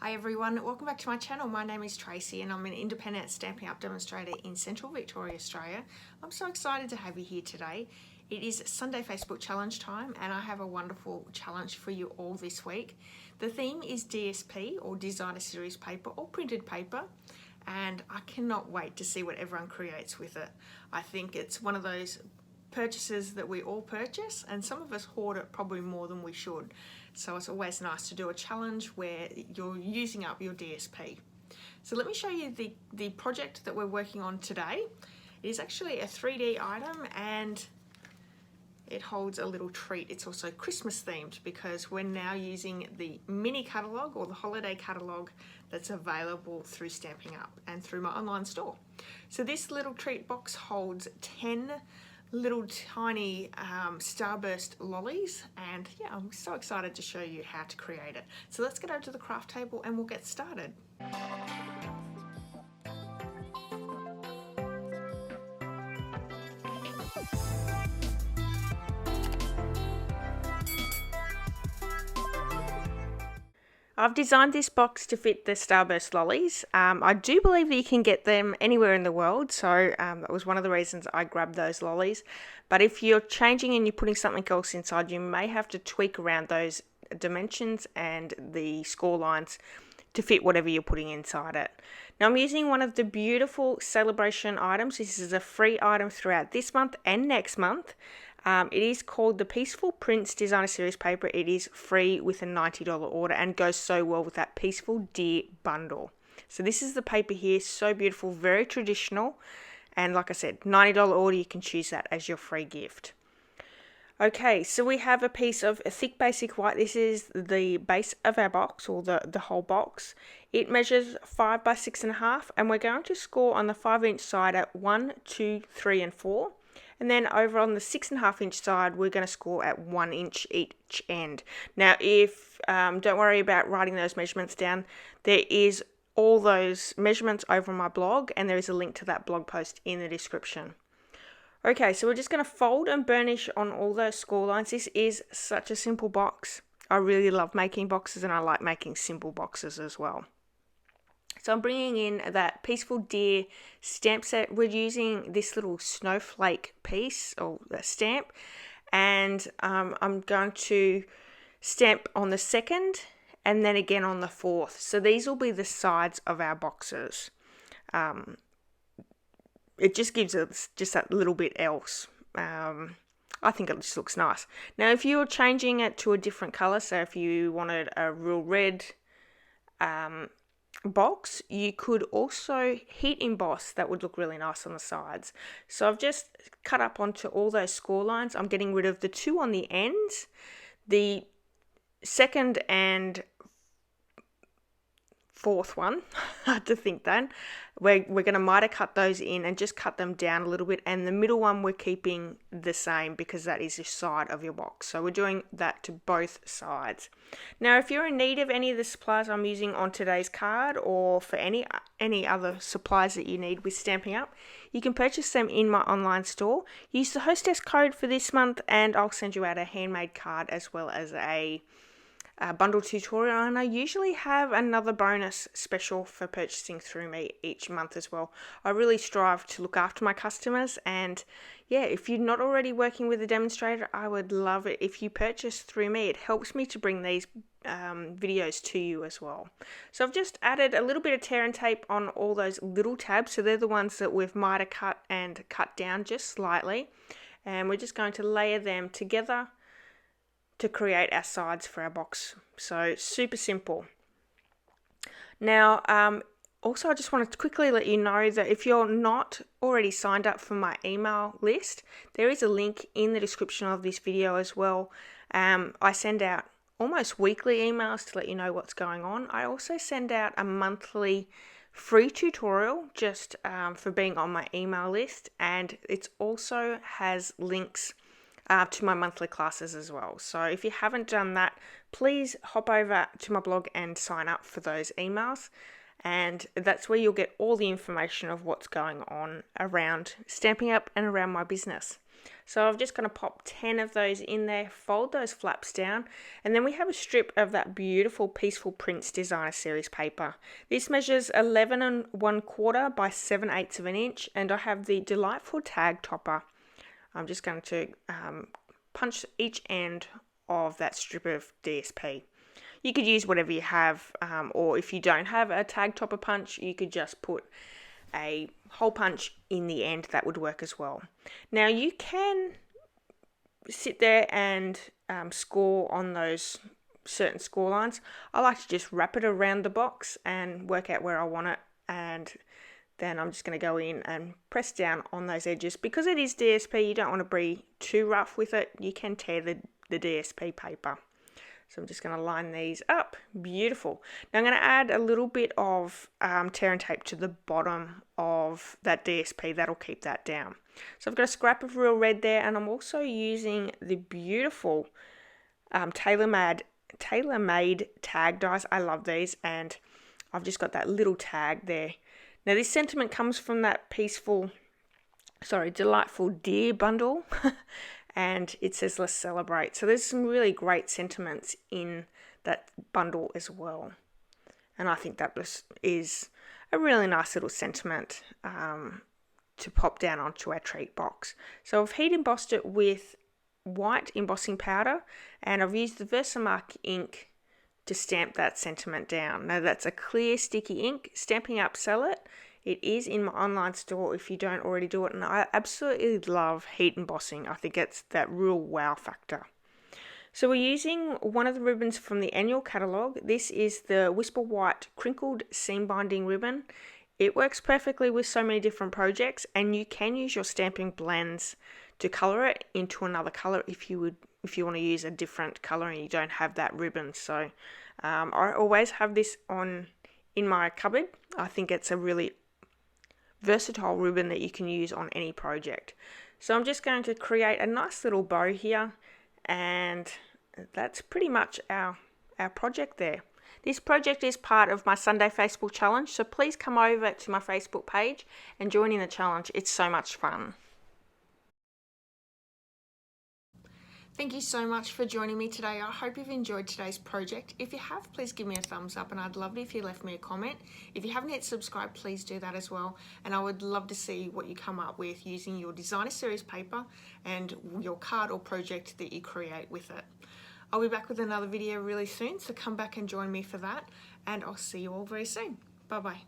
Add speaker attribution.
Speaker 1: Hi everyone, welcome back to my channel. My name is Tracy and I'm an Independent Stampin' Up Demonstrator in Central Victoria, Australia. I'm so excited to have you here today. It is Sunday Facebook challenge time and I have a wonderful challenge for you all this week. The theme is DSP or Designer Series paper or printed paper, and I cannot wait to see what everyone creates with it. I think it's one of those purchases that we all purchase, and some of us hoard it probably more than we should. So it's always nice to do a challenge where you're using up your DSP. So let me show you the project that we're working on today. It is actually a 3D item and it holds a little treat. It's also Christmas themed because we're now using the mini catalogue or the holiday catalogue that's available through Stampin' Up and through my online store. So this little treat box holds 10 little tiny starburst lollies, and yeah, I'm so excited to show you how to create it. So let's get over to the craft table and we'll get started. I've designed this box to fit the Starburst lollies. I do believe that you can get them anywhere in the world, so that was one of the reasons I grabbed those lollies. But if you're changing and you're putting something else inside, you may have to tweak around those dimensions and the score lines to fit whatever you're putting inside it. Now I'm using one of the beautiful celebration items. This is a free item throughout this month and next month. It is called the Peaceful Prints Designer Series paper. It is free with a $90 order and goes so well with that Peaceful Deer bundle. So this is the paper here, so beautiful, very traditional, and like I said, $90 order, you can choose that as your free gift. Okay, so we have a piece of a thick basic white. This is the base of our box, or the whole box. It measures 5 by 6.5, and we're going to score on the 5-inch side at 1, 2, 3, and 4. And then over on the 6.5-inch side, we're going to score at 1 inch each end. Now, if don't worry about writing those measurements down. There is all those measurements over on my blog, and there is a link to that blog post in the description. Okay, so we're just going to fold and burnish on all those score lines. This is such a simple box. I really love making boxes, and I like making simple boxes as well. So I'm bringing in that Peaceful Deer stamp set. We're using this little snowflake piece or stamp, and I'm going to stamp on the 2nd and then again on the 4th. So these will be the sides of our boxes. It just gives us just that little bit else. I think it just looks nice. Now if you're changing it to a different color, so if you wanted a real red box, you could also heat emboss. That would look really nice on the sides. So I've just cut up onto all those score lines. I'm getting rid of the 2 on the ends. The 2nd and 4th one, hard to think then. We're going to miter cut those in and just cut them down a little bit, and the middle one we're keeping the same because that is the side of your box. So we're doing that to both sides. Now if you're in need of any of the supplies I'm using on today's card, or for any other supplies that you need with Stampin' Up, you can purchase them in my online store. Use the hostess code for this month and I'll send you out a handmade card as well as a bundle tutorial, and I usually have another bonus special for purchasing through me each month as well. I really strive to look after my customers, and yeah, if you're not already working with a demonstrator, I would love it if you purchase through me. It helps me to bring these videos to you as well. So I've just added a little bit of tear and tape on all those little tabs, so they're the ones that we've miter cut and cut down just slightly, and we're just going to layer them together to create our sides for our box. So super simple. Now also I just wanted to quickly let you know that if you're not already signed up for my email list, there is a link in the description of this video as well. I send out almost weekly emails to let you know what's going on. I also send out a monthly free tutorial just for being on my email list, and it also has links to my monthly classes as well. So if you haven't done that, please hop over to my blog and sign up for those emails, and that's where you'll get all the information of what's going on around Stampin' Up and around my business. So I'm just going to pop 10 of those in there, fold those flaps down, and then we have a strip of that beautiful Peaceful Prints Designer Series paper. This measures 11 1/4 by 7/8 of an inch, and I have the delightful tag topper. I'm just going to punch each end of that strip of DSP. You could use whatever you have, or if you don't have a tag topper punch, you could just put a hole punch in the end. That would work as well. Now you can sit there and score on those certain score lines. I like to just wrap it around the box and work out where I want it, and then I'm just going to go in and press down on those edges. Because it is DSP, you don't want to be too rough with it. You can tear the DSP paper. So I'm just going to line these up. Beautiful. Now I'm going to add a little bit of tear and tape to the bottom of that DSP. That'll keep that down. So I've got a scrap of real red there, and I'm also using the beautiful tailor-made tag dies. I love these, and I've just got that little tag there. Now this sentiment comes from that delightful deer bundle. And it says let's celebrate. So there's some really great sentiments in that bundle as well. And I think that is a really nice little sentiment to pop down onto our treat box. So I've heat embossed it with white embossing powder, and I've used the 𝒉𝒐𝒻 ink to stamp that sentiment down. Now that's a clear sticky ink. Stampin' Up sell it. It is in my online store if you don't already do it, and I absolutely love heat embossing. I think it's that real wow factor. So we're using one of the ribbons from the annual catalogue. This is the Whisper White Crinkled Seam Binding ribbon. It works perfectly with so many different projects, and you can use your stamping blends to colour it into another colour if you want to use a different colour and you don't have that ribbon. So I always have this in my cupboard. I think it's a really versatile ribbon that you can use on any project. So I'm just going to create a nice little bow here, and that's pretty much our project there. This project is part of my Sunday Facebook challenge, so please come over to my Facebook page and join in the challenge. It's so much fun. Thank you so much for joining me today. I hope you've enjoyed today's project. If you have, please give me a thumbs up, and I'd love it if you left me a comment. If you haven't yet subscribed, please do that as well. And I would love to see what you come up with using your designer series paper and your card or project that you create with it. I'll be back with another video really soon, so come back and join me for that, and I'll see you all very soon. Bye bye.